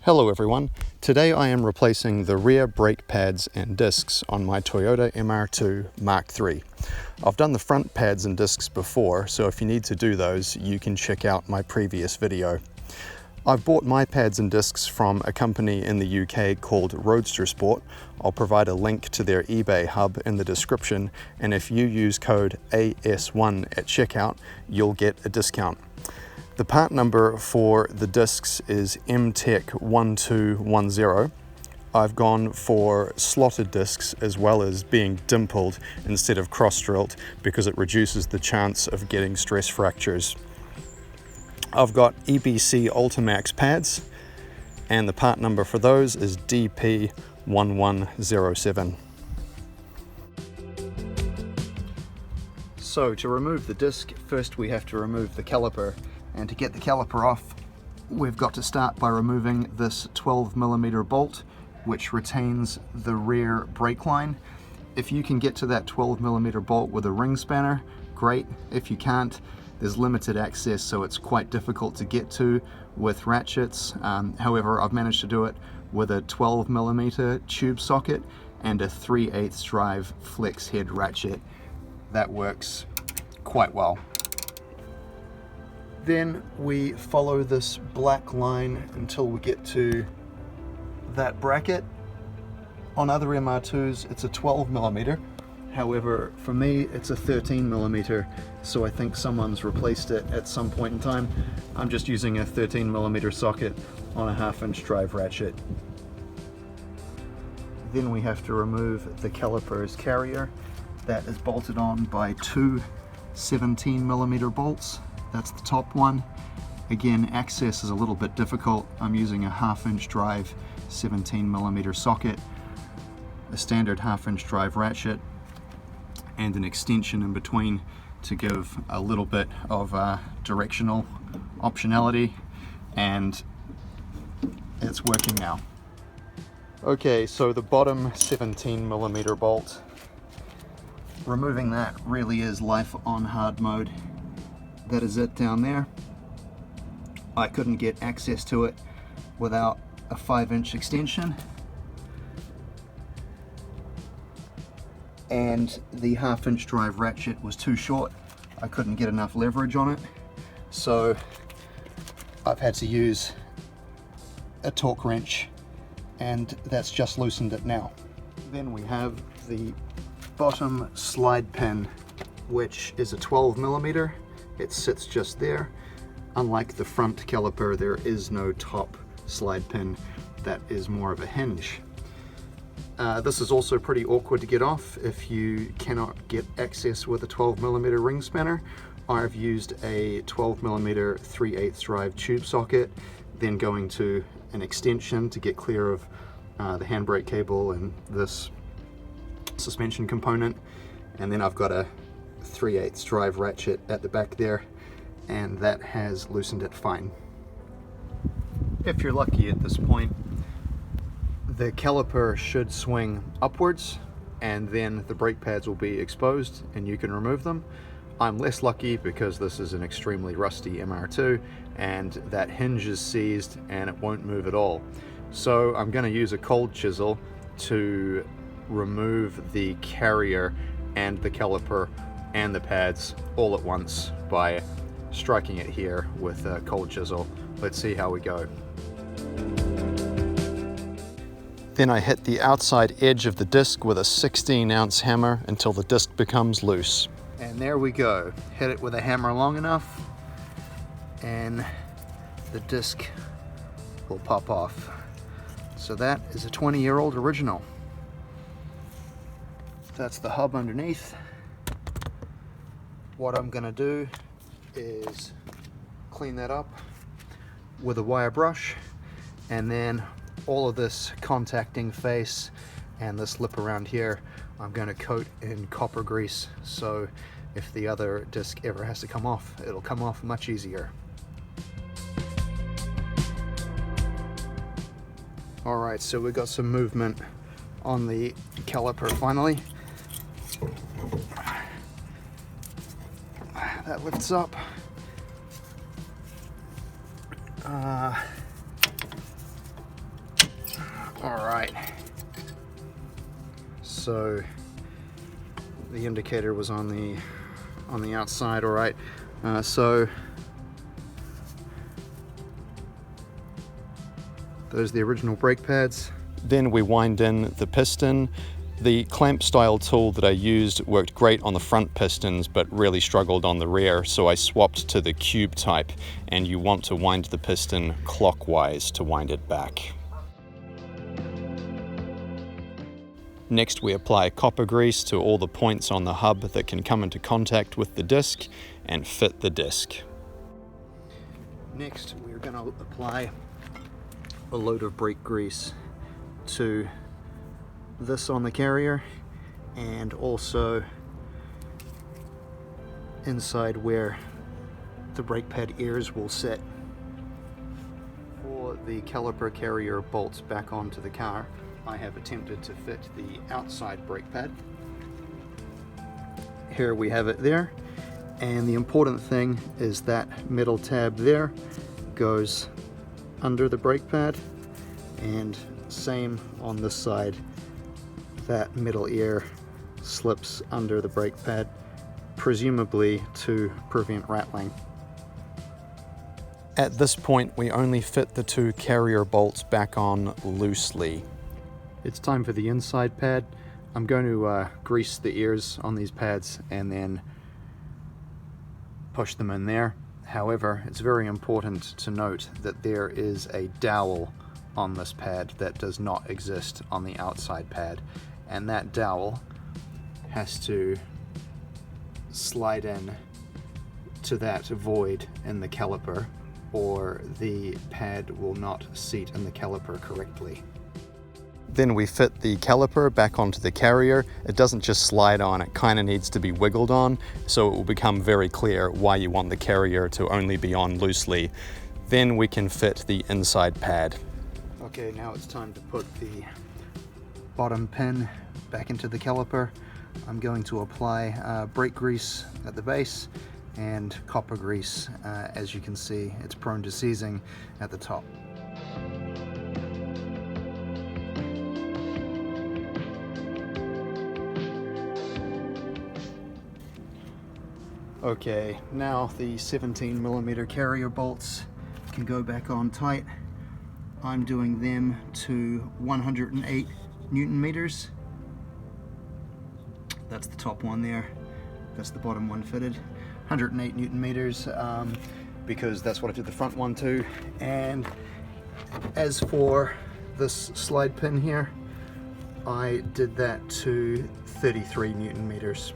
Hello everyone, today I am replacing the rear brake pads and discs on my Toyota MR2 Mark III. I've done the front pads and discs before, so if you need to do those, you can check out my previous video. I've bought my pads and discs from a company in the UK called Roadster Sport. I'll provide a link to their eBay hub in the description, and if you use code AS1 at checkout, you'll get a discount. The part number for the discs is MTech1210. I've gone for slotted discs as well as being dimpled instead of cross-drilled because it reduces the chance of getting stress fractures. I've got EBC Ultimax pads and the part number for those is DP1107. So to remove the disc, first we have to remove the caliper. And to get the caliper off, we've got to start by removing this 12mm bolt, which retains the rear brake line. If you can get to that 12mm bolt with a ring spanner, great. If you can't, there's limited access, so it's quite difficult to get to with ratchets. However, I've managed to do it with a 12mm tube socket and a 3/8 drive flex head ratchet. That works quite well. Then we follow this black line until we get to that bracket. On other MR2s it's a 12mm, however for me it's a 13mm, so I think someone's replaced it at some point in time. I'm just using a 13mm socket on a 1/2" drive ratchet. Then we have to remove the caliper's carrier. That is bolted on by two 17mm bolts. That's the top one. Again, access is a little bit difficult. I'm using a 1/2" drive 17mm socket, a standard 1/2" drive ratchet, and an extension in between to give a little bit of directional optionality, and it's working now. Okay, so the bottom 17mm bolt, removing that really is life on hard mode. That is it down there. I couldn't get access to it without a 5" extension, and the 1/2" drive ratchet was too short. I couldn't get enough leverage on it, so I've had to use a torque wrench, and that's just loosened it now. Then we have the bottom slide pin, which is a 12mm. It sits just there. Unlike the front caliper, there is no top slide pin. That is more of a hinge. This is also pretty awkward to get off if you cannot get access with a 12mm ring spanner. I've used a 12mm 3/8 drive tube socket, then going to an extension to get clear of the handbrake cable and this suspension component, and then I've got a 3/8 drive ratchet at the back there, and that has loosened it fine. If you're lucky at this point, the caliper should swing upwards and then the brake pads will be exposed and you can remove them. I'm less lucky because this is an extremely rusty MR2 and that hinge is seized and it won't move at all. So I'm going to use a cold chisel to remove the carrier and the caliper and the pads all at once by striking it here with a cold chisel. Let's see how we go. Then I hit the outside edge of the disc with a 16-ounce hammer until the disc becomes loose. And there we go. Hit it with a hammer long enough and the disc will pop off. So that is a 20-year-old original. That's the hub underneath. What I'm going to do is clean that up with a wire brush, and then all of this contacting face and this lip around here I'm going to coat in copper grease, so if the other disc ever has to come off, it'll come off much easier. Alright, so we got some movement on the caliper finally. That lifts up. All right. So the indicator was on the outside. All right. So those are the original brake pads. Then we wind in the piston. The clamp style tool that I used worked great on the front pistons but really struggled on the rear, so I swapped to the cube type, and you want to wind the piston clockwise to wind it back. Next we apply copper grease to all the points on the hub that can come into contact with the disc and fit the disc. Next we're going to apply a load of brake grease to this on the carrier, and also inside where the brake pad ears will sit. For the caliper carrier bolts back onto the car, I have attempted to fit the outside brake pad. Here we have it there, and the important thing is that metal tab there goes under the brake pad, and same on this side. That middle ear slips under the brake pad, presumably to prevent rattling. At this point, we only fit the two carrier bolts back on loosely. It's time for the inside pad. I'm going to grease the ears on these pads and then push them in there. However, it's very important to note that there is a dowel on this pad that does not exist on the outside pad, and that dowel has to slide in to that void in the caliper, or the pad will not seat in the caliper correctly. Then we fit the caliper back onto the carrier. It doesn't just slide on, it kind of needs to be wiggled on, so it will become very clear why you want the carrier to only be on loosely. Then we can fit the inside pad. Okay, now it's time to put the bottom pin back into the caliper. I'm going to apply brake grease at the base and copper grease. As you can see, it's prone to seizing at the top. Okay, now the 17mm carrier bolts can go back on tight. I'm doing them to 108 Newton meters. That's the top one there. That's the bottom one fitted. 108 Newton meters, because that's what I did the front one to. And as for this slide pin here, I did that to 33 Newton meters.